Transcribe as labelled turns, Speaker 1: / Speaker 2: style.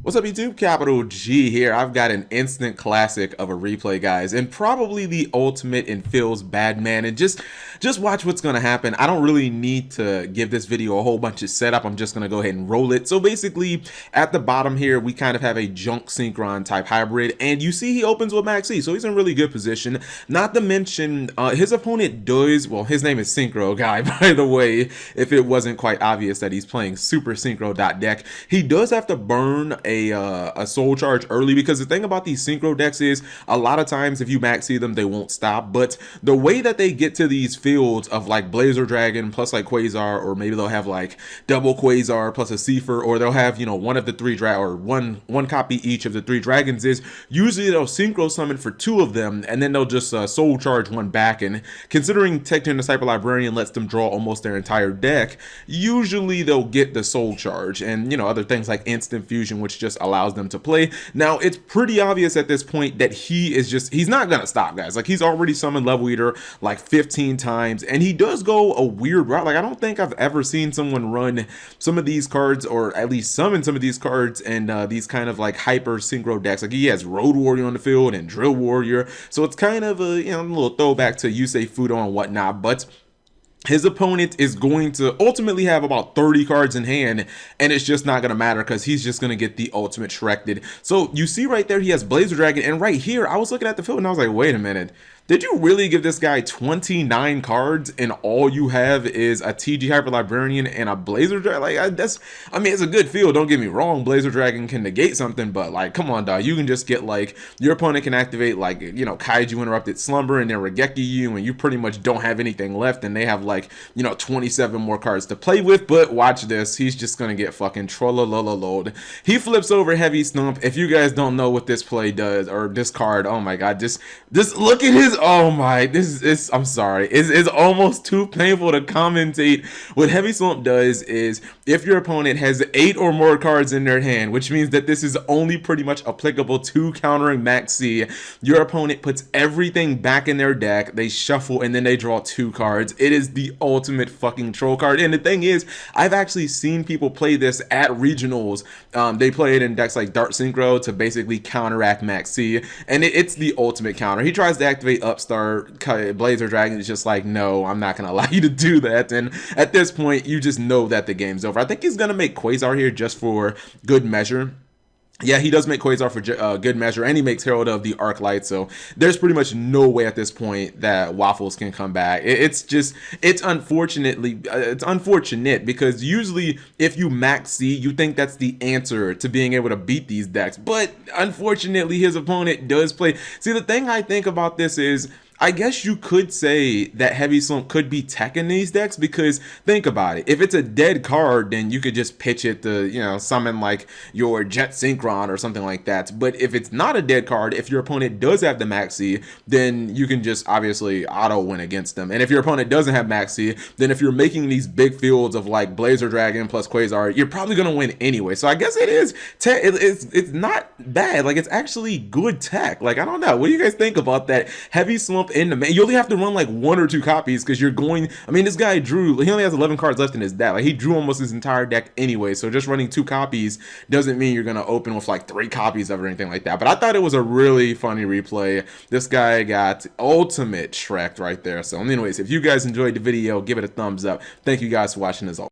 Speaker 1: What's up YouTube? Capital G here. I've got an instant classic of a replay, guys, and probably the ultimate in Phil's bad man. And just watch what's gonna happen. I don't really need to give this video a whole bunch of setup. I'm just gonna go ahead and roll it. So basically, at the bottom here, we kind of have a junk synchron type hybrid, and you see he opens with Maxx C, so he's in really good position. Not to mention, his opponent does, well, his name is Synchro Guy, by the way, if it wasn't quite obvious that he's playing Super Synchro deck. He does have to burn a soul charge early, because the thing about these synchro decks is a lot of times if you Maxx C them, they won't stop. But the way that they get to these fields of like Blazer Dragon plus like Quasar, or maybe they'll have like double Quasar plus a Seifer, or they'll have, you know, one of the three or one copy each of the three dragons, is usually they'll synchro summon for two of them, and then they'll just soul charge one back. And considering Tecton Disciple Librarian lets them draw almost their entire deck, usually they'll get the soul charge, and you know, other things like instant fusion, which just allows them to play. Now it's pretty obvious at this point that he's not gonna stop, guys. Like, he's already summoned Level Eater like 15 times, and he does go a weird route. Like, I don't think I've ever seen someone run some of these cards, or at least summon some of these cards, and these kind of like hyper synchro decks. Like, he has Road Warrior on the field and Drill Warrior, so it's kind of a, you know, a little throwback to Yusei Fudo and whatnot. But his opponent is going to ultimately have about 30 cards in hand, and it's just not going to matter because he's just going to get the ultimate Shrekted. So you see right there, he has Blazer Dragon, and right here, I was looking at the field and I was like, wait a minute. Did you really give this guy 29 cards and all you have is a TG Hyper Librarian and a Blazer Dragon? Like, I mean, it's a good field, don't get me wrong. Blazer Dragon can negate something, but like, come on, dog. You can just get like, your opponent can activate like, you know, Kaiju Interrupted Slumber and then Regeki you, and you pretty much don't have anything left, and they have like, you know, 27 more cards to play with. But watch this, he's just gonna get fucking trollolololod. He flips over Heavy Stump. If you guys don't know what this play does, or this card, oh my god, just look at his, oh my, this is, I'm sorry, it's almost too painful to commentate. What Heavy Slump does is, if your opponent has 8 or more cards in their hand, which means that this is only pretty much applicable to countering Maxx C, your opponent puts everything back in their deck, they shuffle, and then they draw 2 cards. It is the ultimate fucking troll card. And the thing is, I've actually seen people play this at regionals. They play it in decks like Dart Synchro to basically counteract Maxx C, and it's the ultimate counter. He tries to activate Upstart, Blazer Dragon is just like, no, I'm not gonna allow you to do that. And at this point, you just know that the game's over. I think he's gonna make Quasar here just for good measure. Yeah, he does make Quasar for good measure, and he makes Herald of the Arclight, so there's pretty much no way at this point that Waffles can come back. It's unfortunate, because usually if you Maxx C, you think that's the answer to being able to beat these decks, but unfortunately his opponent does play. See, the thing I think about this is, I guess you could say that Heavy Slump could be tech in these decks, because think about it. If it's a dead card, then you could just pitch it to, you know, summon like your Jet Synchron or something like that. But if it's not a dead card, if your opponent does have the Maxx C, then you can just obviously auto win against them. And if your opponent doesn't have Maxx C, then if you're making these big fields of like Blazer Dragon plus Quasar, you're probably gonna win anyway. So I guess it is tech. It's not bad. Like, it's actually good tech. Like, I don't know. What do you guys think about that? Heavy Slump in the main. You only have to run like 1 or 2 copies, because you're going, I mean, this guy drew, he only has 11 cards left in his deck. Like, he drew almost his entire deck anyway, so just running 2 copies doesn't mean you're gonna open with like 3 copies of it or anything like that. But I thought it was a really funny replay. This guy got ultimate Shrek right there. So anyways, if you guys enjoyed the video, give it a thumbs up. Thank you guys for watching, as always.